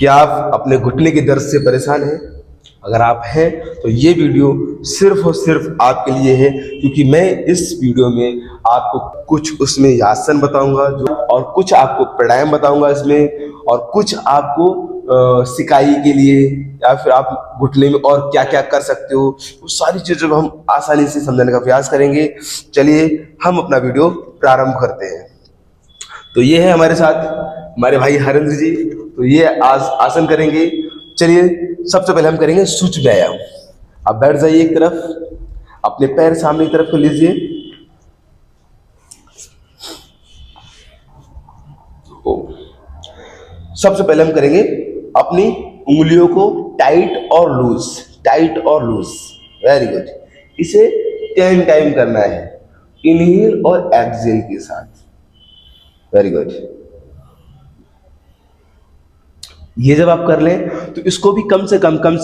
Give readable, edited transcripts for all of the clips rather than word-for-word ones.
क्या आप अपने घुटने के दर्द से परेशान हैं? अगर आप हैं तो ये वीडियो सिर्फ और सिर्फ आपके लिए है, क्योंकि मैं इस वीडियो में आपको कुछ उसमें आसन बताऊंगा जो, और कुछ आपको प्राणायाम बताऊंगा इसमें, और कुछ आपको सिकाई के लिए या फिर आप घुटने में और क्या क्या कर सकते हो, वो सारी चीज़ों को हम आसानी से समझने का प्रयास करेंगे। चलिए हम अपना वीडियो प्रारंभ करते हैं। तो ये है हमारे साथ हमारे भाई हरेंद्र जी। तो ये आज आसन करेंगे। चलिए सबसे पहले हम करेंगे सूच व्यायाम। आप बैठ जाइए एक तरफ, अपने पैर सामने की तरफ को लीजिए। सबसे पहले हम करेंगे अपनी उंगलियों को टाइट और लूज, टाइट और लूज। Very good. इसे 10 टाइम करना है, इनहेल और एक्सहेल के साथ। Very good. ये जब आप कर लें तो इसको भी कम से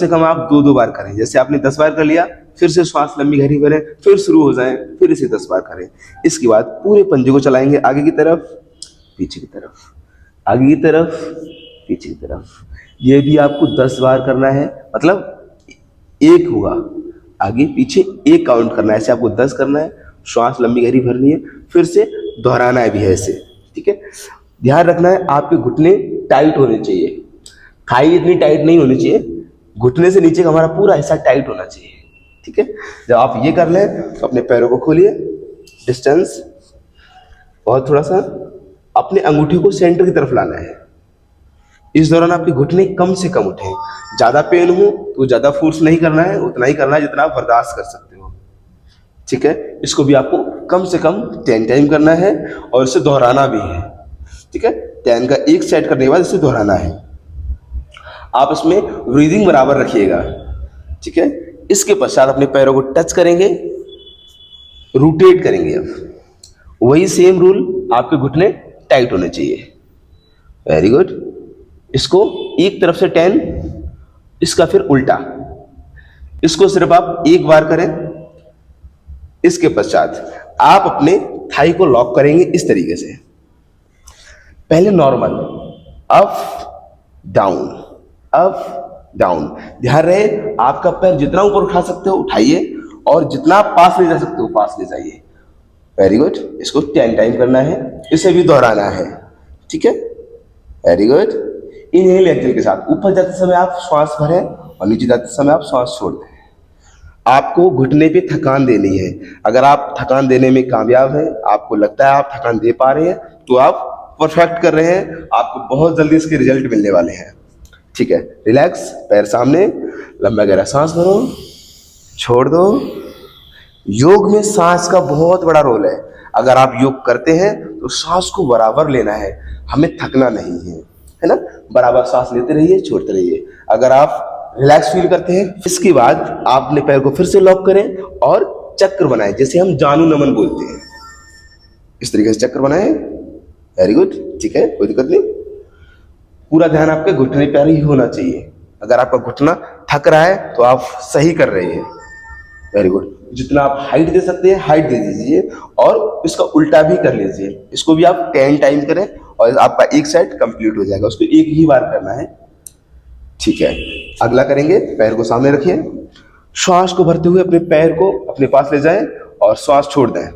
कम आप 2-2 बार करें। जैसे आपने 10 बार कर लिया, फिर से श्वास लंबी गहरी भरें, फिर शुरू हो जाएं, फिर इसे 10 बार करें। इसके बाद पूरे पंजे को चलाएंगे आगे की तरफ, पीछे की तरफ, आगे की तरफ, पीछे की तरफ। ये भी आपको 10 बार करना है, मतलब एक होगा, आगे पीछे एक काउंट करना है। ऐसे आपको 10 करना है, श्वास लंबी गहरी भरनी है, फिर से दोहराना है भी है ऐसे। ठीक है। ध्यान रखना है आपके घुटने टाइट होने चाहिए, थाई इतनी टाइट नहीं होनी चाहिए, घुटने से नीचे का हमारा पूरा हिस्सा टाइट होना चाहिए। ठीक है। जब आप ये कर लें तो अपने पैरों को खोलिए, डिस्टेंस बहुत थोड़ा सा, अपने अंगूठे को सेंटर की तरफ लाना है। इस दौरान आपके घुटने कम से कम उठे। ज्यादा पेन हो तो ज्यादा फोर्स नहीं करना है, उतना ही करना है जितना आप बर्दाश्त कर सकते हो। ठीक है। इसको भी आपको कम से कम 10 टाइम करना है और इसे दोहराना भी है। ठीक है। 10 का एक सेट करने के बाद इसे दोहराना है। आप इसमें ब्रीदिंग बराबर रखिएगा। ठीक है। इसके पश्चात अपने पैरों को टच करेंगे, रोटेट करेंगे। अब वही सेम रूल, आपके घुटने टाइट होने चाहिए। Very good. इसको एक तरफ से 10, इसका फिर उल्टा। इसको सिर्फ आप एक बार करें। इसके पश्चात आप अपने थाई को लॉक करेंगे इस तरीके से। पहले normal, up down, up down. ध्यान रहे आपका पैर जितना ऊपर उठा सकते हो उठाइए, और जितना आप पास ले जा सकते हो पास ले जाइए। Very good. इसको 10 टाइम करना है, इसे भी दोहराना है। ठीक है। Very good. इनहेल एक्सहेल के साथ ऊपर जाते समय आप श्वास भरें और नीचे जाते समय आप श्वास छोड़ दें। आपको घुटने पे थकान देनी है। अगर आप थकान देने में कामयाब हैं, आपको लगता है आप थकान दे पा रहे हैं, तो आप परफेक्ट कर रहे हैं। आपको बहुत जल्दी इसके रिजल्ट मिलने वाले हैं। ठीक है। रिलैक्स, पैर सामने, लंबा गहरा सांस भरो, छोड़ दो। योग में सांस का बहुत बड़ा रोल है। अगर आप योग करते हैं तो सांस को बराबर लेना है, हमें थकना नहीं है ना। बराबर सांस लेते रहिए, छोड़ते रहिए। अगर आप रिलैक्स फील करते हैं, इसके बाद आप अपने पैर को फिर से लॉक करें और चक्र बनाएं, जैसे हम जानू नमन बोलते हैं। इस तरीके से चक्र बनाएं। Very good. ठीक है, कोई दिक्कत नहीं। पूरा ध्यान आपके घुटने पर ही होना चाहिए। अगर आपका घुटना थक रहा है तो आप सही कर रहे हैं। Very good. जितना आप हाइट दे सकते हैं हाइट दे दीजिए, और इसका उल्टा भी कर लीजिए। इसको भी आप 10 टाइम करें और आपका एक सेट कंप्लीट हो जाएगा। उसको एक ही बार करना है। ठीक है। अगला करेंगे, पैर को सामने रखिए, श्वास को भरते हुए अपने पैर को अपने पास ले जाएं और श्वास छोड़ दें।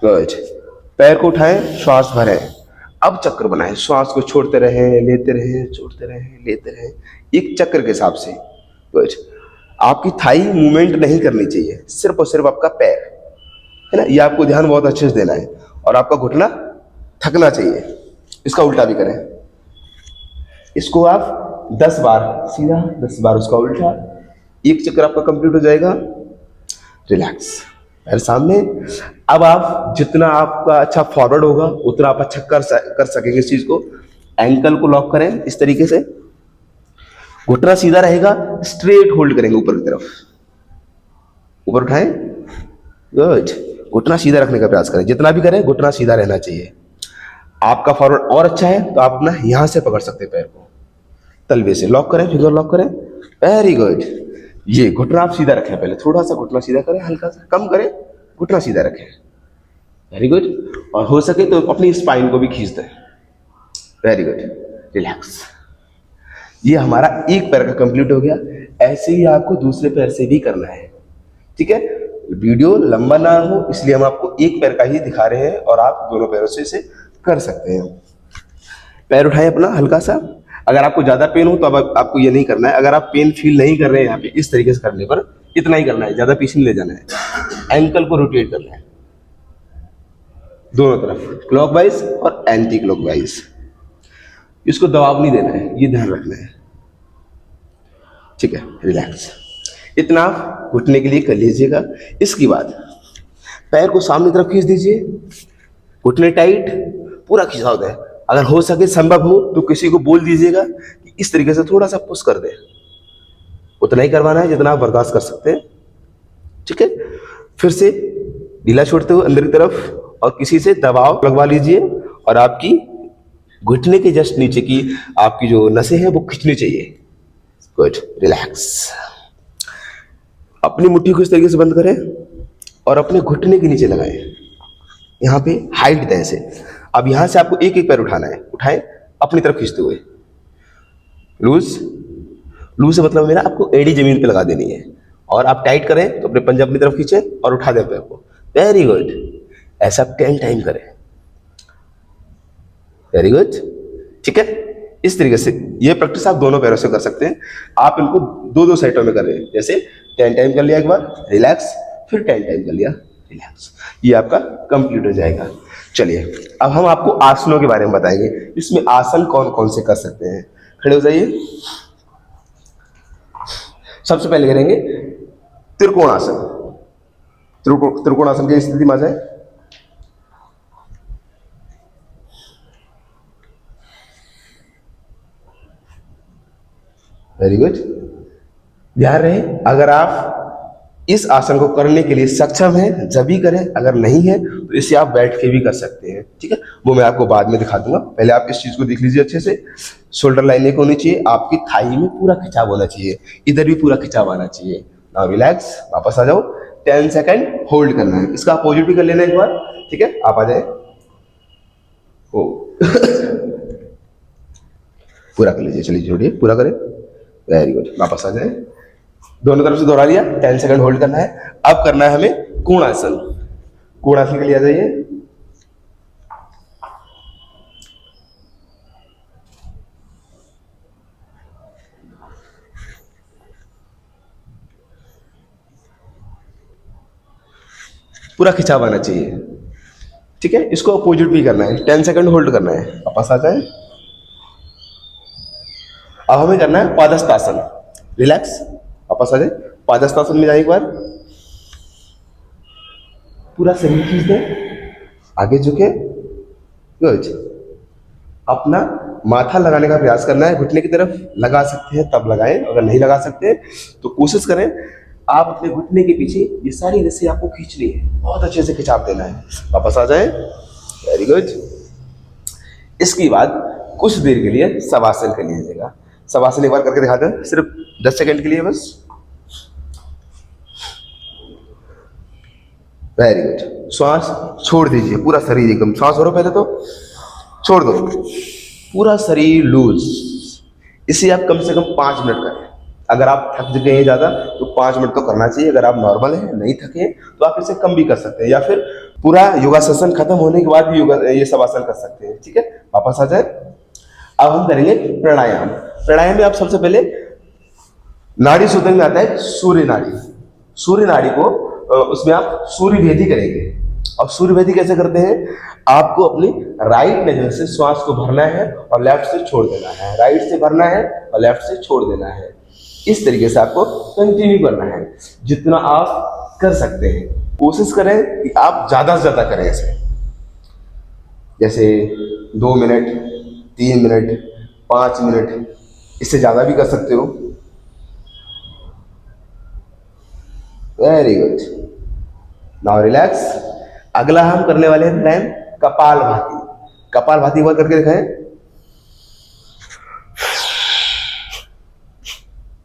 गुड। पैर को उठाएं, श्वास भरें। अब चक्र बनाएं, श्वास को छोड़ते रहें, लेते रहें, छोड़ते रहें, लेते रहें, एक चक्र के हिसाब से। गुड। आपकी थाई मूवमेंट नहीं करनी चाहिए, सिर्फ और सिर्फ आपका पैर, है ना। ये आपको ध्यान बहुत अच्छे से देना है, और आपका घुटना थकना चाहिए। इसका उल्टा भी करें। इसको आप 10 बार सीधा, 10 बार उसका उल्टा, एक चक्कर आपका कंप्लीट हो जाएगा। रिलैक्स, पैर सामने। अब आप जितना आपका अच्छा फॉरवर्ड होगा उतना आप अच्छा कर सकेंगे इस चीज को। एंकल को लॉक करें इस तरीके से, घुटना सीधा रहेगा, स्ट्रेट होल्ड करेंगे ऊपर की तरफ, ऊपर उठाएं। गुड। घुटना सीधा रखने का प्रयास करें, जितना भी करें घुटना सीधा रहना चाहिए। आपका फॉरवर्ड और अच्छा है तो आप अपना यहां से पकड़ सकते हैं पैर को, तलवे से लॉक करें, फिंगर लॉक करें। Very good. ये घुटना आप सीधा रखें, पहले थोड़ा सा घुटना सीधा करें, हल्का सा कम करें, घुटना सीधा रखें। Very good. और हो सके तो अपनी स्पाइन को भी खींच दें। Very good. रिलैक्स। ये हमारा एक पैर का कंप्लीट हो गया। ऐसे ही आपको दूसरे पैर से भी करना है, ठीक है। वीडियो लंबा ना हो इसलिए हम आपको एक पैर का ही दिखा रहे हैं और आप दोनों पैरों से इसे कर सकते हैं। पैर उठाएं अपना हल्का सा। अगर आपको ज्यादा पेन हो तो अब आपको ये नहीं करना है। अगर आप पेन फील नहीं कर रहे हैं यहाँ पे इस तरीके से करने पर, इतना ही करना है, ज्यादा पीछे नहीं ले जाना है। एंकल को रोटेट करना है दोनों तरफ, क्लॉकवाइज और एंटी क्लॉकवाइज। इसको दबाव नहीं देना है, ये ध्यान रखना है, ठीक है। रिलैक्स, इतना आप घुटने के लिए कर लीजिएगा। इसके बाद पैर को सामने तरफ खींच दीजिए, घुटने टाइट, पूरा खिंचाव दें। अगर हो सके संभव हो तो किसी को बोल दीजिएगा कि इस तरीके से थोड़ा सा पुश कर दे। उतना ही करवाना है जितना आप बर्दाश्त कर सकते हैं, ठीक है। फिर से ढीला छोड़ते हुए अंदर की तरफ और किसी से दबाव लगवा लीजिए और आपकी घुटने के जस्ट नीचे की आपकी जो नसें हैं वो खिंचनी चाहिए। Good, relax. अपनी मुट्ठी को इस तरीके से बंद करें और अपने घुटने के नीचे लगाएं। यहाँ पे हाइट दें इसे। अब यहां से आपको एक एक पैर उठाना है, उठाएं अपनी तरफ खींचते हुए। लूज, लूज से मतलब मेरा आपको एड़ी जमीन पे लगा देनी है और आप टाइट करें तो अपने पंजा अपनी तरफ खींचे और उठा दें पैर को। वेरी गुड, ऐसा 10 टाइम करें। वेरी गुड, ठीक है। इस तरीके से ये प्रैक्टिस आप दोनों पैरों से कर सकते हैं। आप इनको दो दो सेटों में कर रहे हैं, जैसे 10 टाइम कर लिया एक बार रिलैक्स, फिर 10 टाइम कर लिया रिलैक्स। ये आपका कंप्लीट हो जाएगा। चलिए अब हम आपको आसनों के बारे में बताएंगे। इसमें आसन कौन कौन से कर सकते हैं। खड़े हो जाइए। सबसे पहले करेंगे त्रिकोण आसन। त्रिकोण आसन की स्थिति में आ जाए। Very good. ध्यान रहे, अगर आप इस आसन को करने के लिए सक्षम हैं जब भी करें, अगर नहीं है तो इसे आप बैठ के भी कर सकते हैं, ठीक है। वो मैं आपको बाद में दिखा दूंगा। पहले आप इस चीज को देख लीजिए अच्छे से। शोल्डर लाइन एक होनी चाहिए, आपकी थाई में पूरा खिंचाव होना चाहिए, इधर भी पूरा खिंचाव आना चाहिए। नाउ रिलैक्स, वापस आ जाओ। 10 सेकेंड होल्ड करना है। इसका अपोजिट भी कर लेना एक बार, ठीक है। आप आ जाए। ओ पूरा कर लीजिए, चलिए छोड़िए, पूरा करें। वेरी गुड, वापस आ जाए। दोनों तरफ से दोहरा लिया। 10 सेकंड होल्ड करना है। अब करना है हमें कोणासन। कोणासन के लिए आ जाइए। पूरा खिंचाव आना चाहिए, ठीक है। इसको अपोजिट भी करना है। 10 सेकंड होल्ड करना है। वापस आ जाए। अब हमें करना है पादस्तासन। रिलैक्स, वापस आ जाए। पादस्तासन में जाए एक बार। पूरा शरीर खींच दें, आगे झुके। गुड। अपना माथा लगाने का प्रयास करना है, घुटने की तरफ लगा सकते हैं तब लगाएं, अगर नहीं लगा सकते तो कोशिश करें आप अपने घुटने के पीछे ये सारी रस्सी आपको खींचनी है, बहुत अच्छे से खिंचाव देना है। वापस आ जाए। Very good. इसके बाद कुछ देर के लिए शवासन कर लीजिएगा। शवासन एक बार करके दिखा दें, सिर्फ 10 सेकंड के लिए बस। Very good. श्वास छोड़ दीजिए, पूरा शरीर एकदम श्वास भरो, पहले तो छोड़ दो, पूरा शरीर लूज। इसे आप कम से कम 5 मिनट करें। अगर आप थक गए हैं ज्यादा तो 5 मिनट तो करना चाहिए। अगर आप नॉर्मल हैं, नहीं थके तो आप इसे कम भी कर सकते हैं, या फिर पूरा योगासन खत्म होने के बाद भी ये शवासन कर सकते हैं, ठीक है। वापस आ जाए। अब हम करेंगे प्राणायाम। प्राणायाम में आप सबसे पहले नाड़ी सूत्र में आता है सूर्य नाड़ी। सूर्य नाड़ी को उसमें आप सूर्य भेदी करेंगे। अब सूर्य भेदी कैसे करते हैं, आपको अपनी राइट नजर से श्वास को भरना है और लेफ्ट से छोड़ देना है, राइट से भरना है और लेफ्ट से छोड़ देना है। इस तरीके से आपको कंटिन्यू करना है जितना आप कर सकते हैं। कोशिश करें कि आप ज्यादा से ज्यादा करें ऐसे, जैसे 2 मिनट, 3 मिनट, 5 मिनट, इससे ज्यादा भी कर सकते हो। Very good. Now relax. अगला हम करने वाले हैं प्राणायाम कपालभाति। कपालभाति बात करके दिखाएं।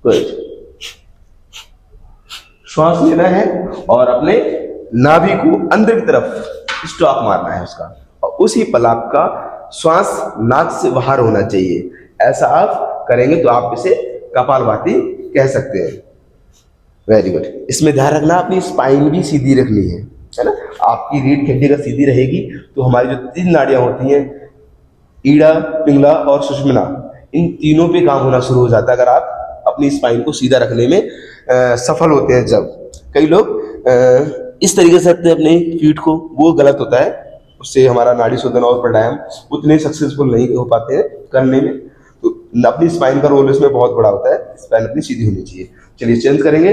गुड। श्वास लेना है और अपने नाभि को अंदर की तरफ स्टॉक मारना है उसका, और उसी पल आपका श्वास नाक से बाहर होना चाहिए। ऐसा आप करेंगे तो आप इसे कपालभाति कह सकते हैं। Very good. इसमें ध्यान रखना अपनी स्पाइन भी सीधी रखनी है ना। आपकी रीढ़ की हड्डी अगर सीधी रहेगी तो हमारी जो 3 नाड़ियां होती हैं, ईड़ा, पिंगला और सुषुम्ना, इन तीनों पे काम होना शुरू हो जाता है अगर आप अपनी स्पाइन को सीधा रखने में सफल होते हैं। जब कई लोग इस तरीके से रखते हैं अपने पीठ को, वो गलत होता है, उससे हमारा नाड़ी शोधन और प्राणायाम उतने सक्सेसफुल नहीं हो पाते हैं करने में। तो अपनी स्पाइन का रोल इसमें बहुत बड़ा होता है, स्पाइन अपनी सीधी होनी चाहिए। चलिए चेंज करेंगे।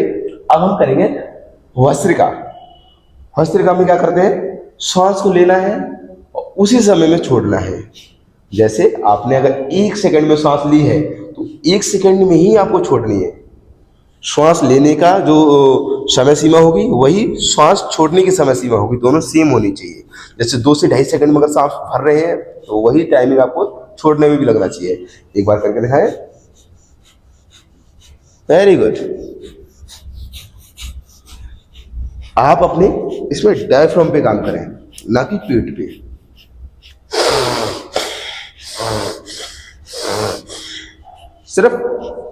अब हम करेंगे भस्त्रिका। भस्त्रिका में क्या करते हैं, श्वास को लेना है और उसी समय में छोड़ना है। जैसे आपने अगर 1 सेकंड में सांस ली है तो 1 सेकंड में ही आपको छोड़नी है। श्वास लेने का जो समय सीमा होगी वही श्वास छोड़ने की समय सीमा होगी, दोनों सेम होनी चाहिए। जैसे 2 से 2.5 सेकंड में अगर सांस भर रहे हैं तो वही टाइमिंग आपको छोड़ने में भी लगना चाहिए। एक बार करके दिखाएं। Very good. आप अपने इसमें डायफ्राम पे काम करें, ना कि पीठ पे। सिर्फ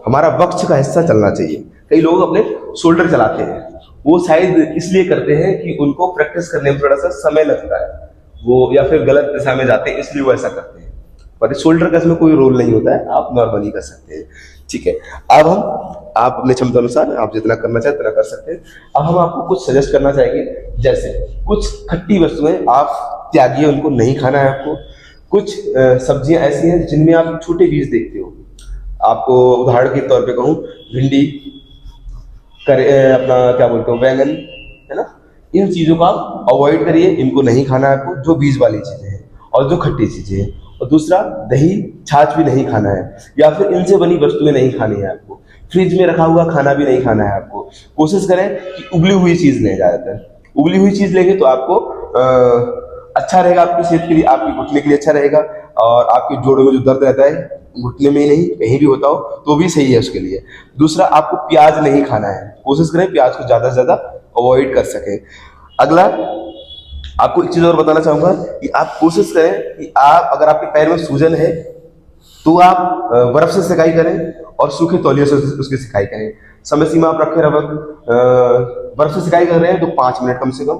हमारा वक्ष का हिस्सा चलना चाहिए। कई लोग अपने शोल्डर चलाते हैं, वो शायद इसलिए करते हैं कि उनको प्रैक्टिस करने में थोड़ा सा समय लगता है, वो या फिर गलत दिशा में जाते हैं इसलिए वो ऐसा करते हैं। पर शोल्डर का इसमें कोई रोल नहीं होता है, आप नॉर्मली कर सकते हैं। ठीक है। अब आप अपने क्षमता अनुसार आप जितना करना चाहें उतना कर सकते हैं। अब हम आपको कुछ सजेस्ट करना चाहेंगे, जैसे कुछ खट्टी वस्तुएं आप त्यागिए, उनको नहीं खाना है आपको। कुछ सब्जियां ऐसी हैं जिनमें आप छोटे बीज देखते हो। आपको उदाहरण के तौर पे कहूँ, भिंडी, अपना क्या बोलते हो, बैंगन, है ना, इन चीज़ों को आप अवॉइड करिए, इनको नहीं खाना है आपको, जो बीज वाली चीज़ें हैं और जो खट्टी चीज़ें हैं। और दूसरा, दही छाछ भी नहीं खाना है, या फिर इनसे बनी वस्तुएं नहीं खानी है आपको। फ्रिज में रखा हुआ खाना भी नहीं खाना है आपको। कोशिश करें कि उबली हुई चीज़ लें, ज़्यादातर उबली हुई चीज़ लेंगे तो आपको अच्छा रहेगा, आपकी सेहत के लिए, आपके घुटने के लिए अच्छा रहेगा। और आपके जोड़ों में जो दर्द रहता है, घुटने में ही नहीं कहीं भी होता हो तो भी सही है उसके लिए। दूसरा, आपको प्याज नहीं खाना है, कोशिश करें प्याज को ज़्यादा से ज़्यादा अवॉइड कर सकें। अगला, आपको एक चीज़ और बताना चाहूँगा कि आप कोशिश करें कि आप, अगर आपके पैर में सूजन है तो आप बर्फ से सिकाई करें और सूखे तौलिए से उसकी सिकाई करें। समय सीमा आप रखें लगभग, बर्फ से सिकाई कर रहे हैं तो 5 मिनट कम से कम,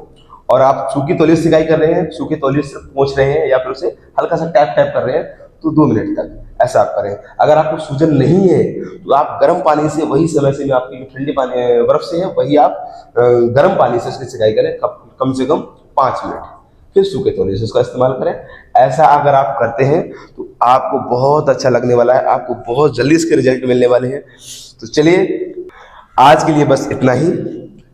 और आप सूखी तौलिए से सिकाई कर रहे हैं, सूखे तौलिए से पोंछ रहे हैं या फिर उसे हल्का सा टैप टैप कर रहे हैं तो 2 मिनट तक ऐसा आप करें। अगर आपको सूजन नहीं है तो आप गर्म पानी से, वही समय से, आपकी ठंडे पानी बर्फ से है वही आप गर्म पानी से उसकी सिकाई करें कम से कम 5 मिनट, फिर सूखे तौलिए से उसका इस्तेमाल करें। ऐसा अगर आप करते हैं तो आपको बहुत अच्छा लगने वाला है, आपको बहुत जल्दी इसके रिजल्ट मिलने वाले हैं। तो चलिए, आज के लिए बस इतना ही।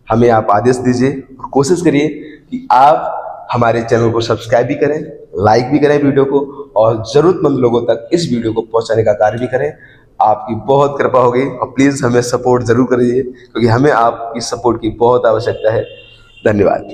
हमें आप आदेश दीजिए और कोशिश करिए कि आप हमारे चैनल को सब्सक्राइब भी करें, लाइक भी करें वीडियो को, और ज़रूरतमंद लोगों तक इस वीडियो को पहुंचाने का कार्य भी करें। आपकी बहुत कृपा होगी और प्लीज़ हमें सपोर्ट ज़रूर करिए, क्योंकि हमें आपकी सपोर्ट की बहुत आवश्यकता है। धन्यवाद।